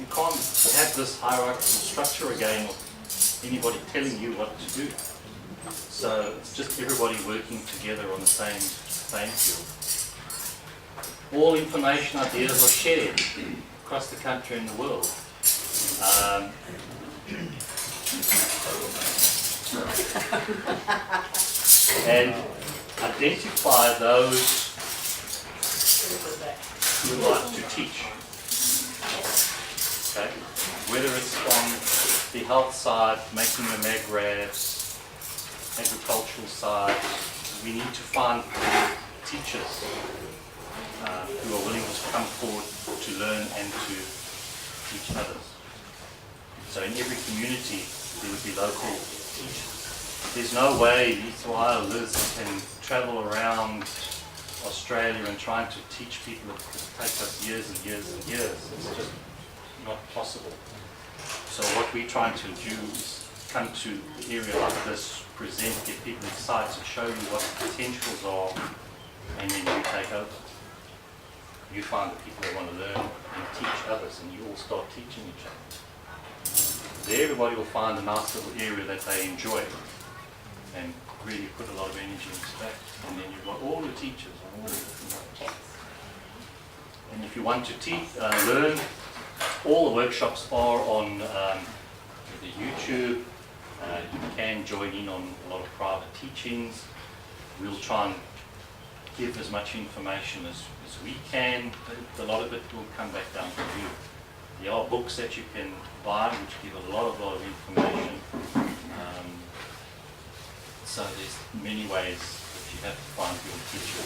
You can't have this hierarchical structure again of anybody telling you what to do. So it's just everybody working together on the same field. All information, ideas are shared across the country and the world. And identify those who would like to teach. Okay? Whether it's on the health side, making the MagRavs, agricultural side, we need to find teachers who are willing to come forward to learn and to teach others. So in every community there would be local teachers. There's no way Israel Liz can travel around Australia and trying to teach people. It will take us years and years and years. It's just not possible. So what we're trying to do is come to an area like this, present, get people excited, show you what the potentials are, and then you take over. You find the people that want to learn and teach others, and you all start teaching each other. There everybody will find a nice little area that they enjoy and really put a lot of energy into that. And then you've got all the teachers on all the different levels. And if you want to learn, all the workshops are on the YouTube. You can join in on a lot of private teachings. We'll try and give as much information as we can, but a lot of it will come back down to you. There are books that you can buy which give a lot of information. So there's many ways that you have to find your teacher.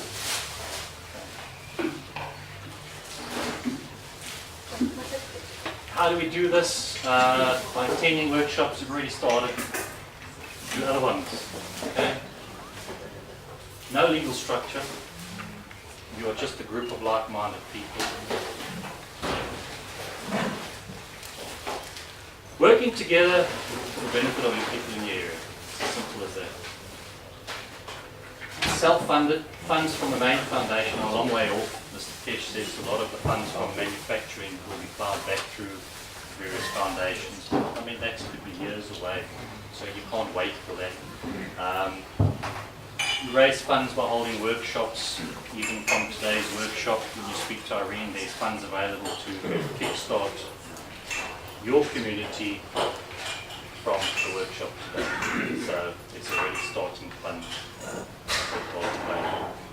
Okay. How do we do this? By attending workshops, we've already started. Do other ones. Okay? No legal structure. You are just a group of like-minded people. Working together for the benefit of your people in the area. It's as simple as that. Self-funded, funds from the main foundation are a long way off. Mr. Tesh says a lot of the funds from manufacturing will be plowed back through various foundations. I mean, that could be years away, so you can't wait for that. You raise funds by holding workshops. Even from today's workshop, when you speak to Irene, there's funds available to kickstart your community from the workshop today. So it's already starting fund to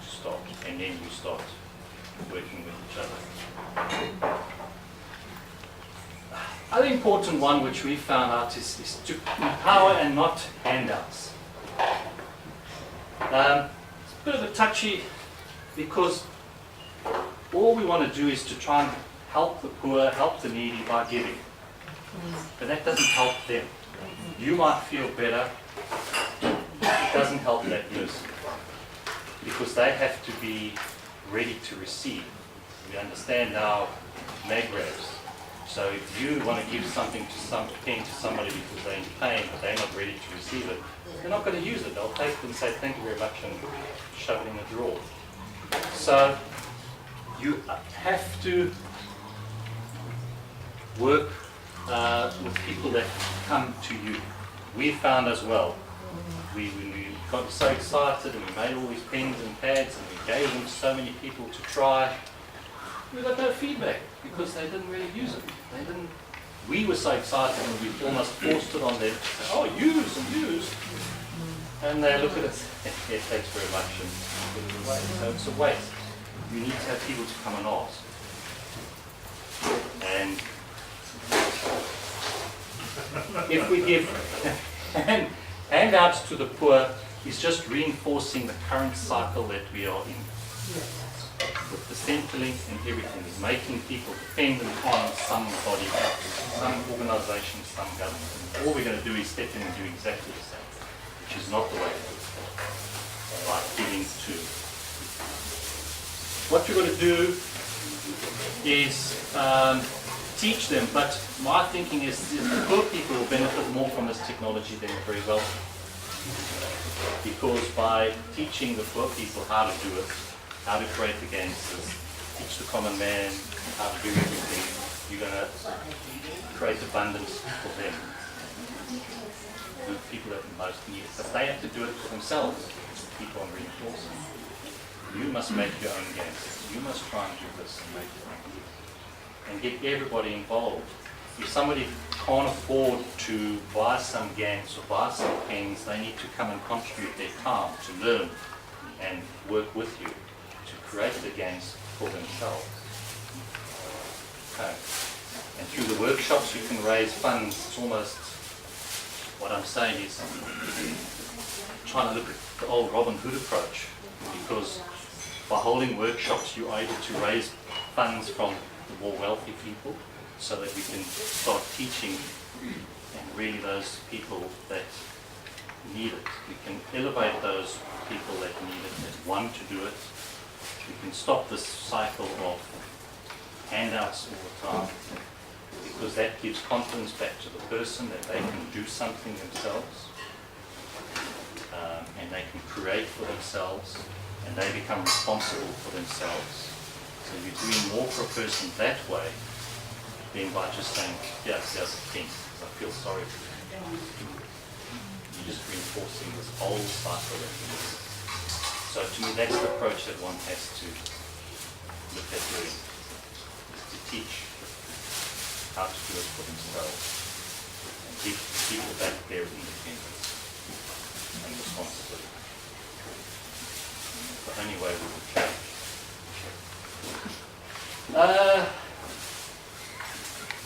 start, and then you start working with each other. Other important one which we found out is to empower and not handouts. It's a bit of a touchy, because all we want to do is to try and help the poor, help the needy by giving. But that doesn't help them. You might feel better, it doesn't help that person, because they have to be ready to receive. We understand now MagRavs. So if you want to give something to somebody because they're in pain, but they're not ready to receive it, they're not going to use it. They'll take it and say thank you very much and shove it in the drawer. So you have to work with people that come to you. We found as well, we got so excited and we made all these pens and pads and we gave them to so many people to try. We got no feedback because they didn't really use it. We were so excited and we almost forced it on them to say, oh, use and use. And they look at it, yeah, thanks very much, and put it away. So it's a waste. You need to have people to come and ask. And if we give handouts to the poor, it's just reinforcing the current cycle that we are in. With the Centrelink and everything, is making people dependent on somebody else, some organisation, some government. And all we're going to do is step in and do exactly the same, which is not the way to do it. By giving to. What we're going to do is teach them, but my thinking is the poor people will benefit more from this technology than the very wealthy. Because by teaching the poor people how to do it, how to create the gangsters, teach the common man how to do everything, you're going to create abundance for them, the people that most need it. But they have to do it for themselves. Keep on reinforcing. You must make your own games. You must try and do this and make your own. And get everybody involved. If somebody can't afford to buy some games or buy some pens, they need to come and contribute their time to learn and work with you to create the games for themselves. Okay. And through the workshops you can raise funds. It's almost, what I'm saying is trying to look at the old Robin Hood approach, because by holding workshops you are able to raise funds from the more wealthy people so that we can start teaching and really those people that need it. We can elevate those people that need it, that want to do it. We can stop this cycle of handouts all the time, because that gives confidence back to the person that they can do something themselves, and they can create for themselves, and they become responsible for themselves. So you're doing more for a person that way than by just saying, yes, here's a thing, I feel sorry for you. You're just reinforcing this whole cycle of things. So to me, that's the approach that one has to look at doing, is to teach how to do it for themselves and give people back their independence and responsibility. The only way we will change.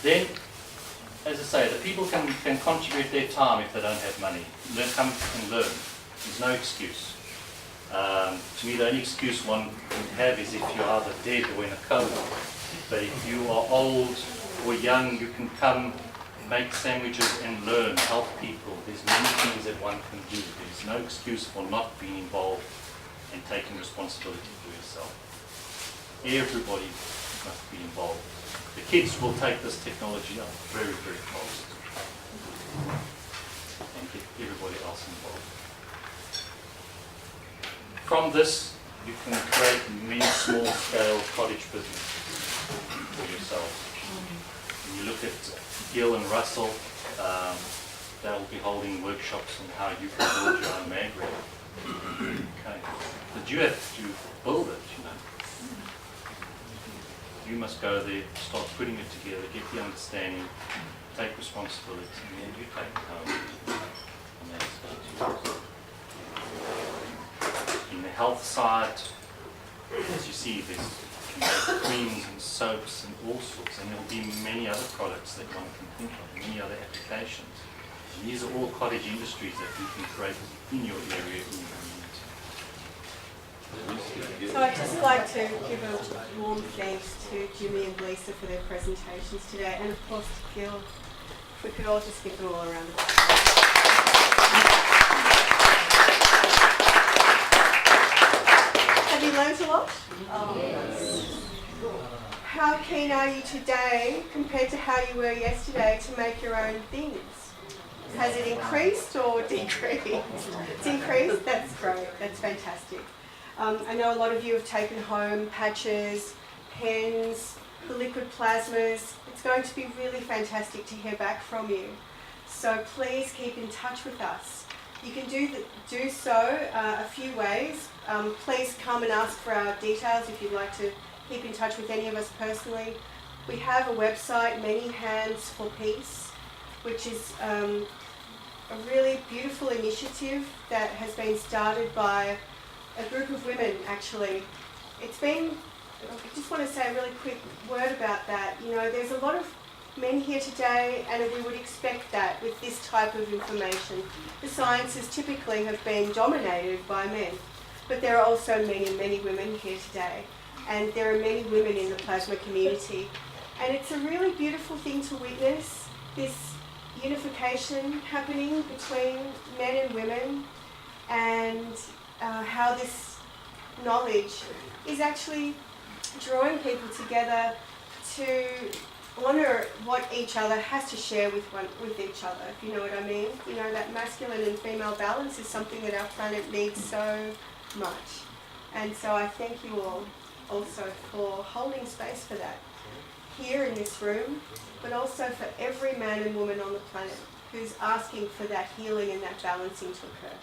Then, as I say, the people can contribute their time if they don't have money. Come and learn. There's no excuse. To me, the only excuse one would have is if you're either dead or in a coma. But if you are old or young, you can come, make sandwiches and learn, help people. There's many things that one can do. There's no excuse for not being involved and taking responsibility for yourself. Everybody must be involved. The kids will take this technology up very, very fast and get everybody else involved. From this, you can create many small-scale cottage businesses for yourself. When you look at Gil and Russell, they'll be holding workshops on how you can build your own mag red. Okay. But you have to build it, you know. You must go there, start putting it together, get the understanding, take responsibility, and then you take it home. And that's it. In the health side, as you see, there's creams and soaps and all sorts, and there will be many other products that one can think of, many other applications. And these are all cottage industries that you can create in your area in your community. So I'd just like to give a warm thanks to Jimmy and Lisa for their presentations today, and of course to Gil. If we could all just give them all a round of applause. Have you learned a lot? Yes. How keen are you today compared to how you were yesterday to make your own things? Has it increased or decreased? It's increased? That's great. That's fantastic. I know a lot of you have taken home patches, pens, the liquid plasmas. It's going to be really fantastic to hear back from you. So please keep in touch with us. You can do so a few ways. Please come and ask for our details if you'd like to keep in touch with any of us personally. We have a website, Many Hands for Peace, which is a really beautiful initiative that has been started by a group of women, actually. I just want to say a really quick word about that. You know, there's a lot of men here today, and we would expect that with this type of information. The sciences typically have been dominated by men, but there are also many women here today, and there are many women in the plasma community. And it's a really beautiful thing to witness, this unification happening between men and women, and how this knowledge is actually drawing people together to honour what each other has to share with each other, if you know what I mean. You know, that masculine and female balance is something that our planet needs so much. And so I thank you all also for holding space for that. here in this room, but also for every man and woman on the planet who's asking for that healing and that balancing to occur.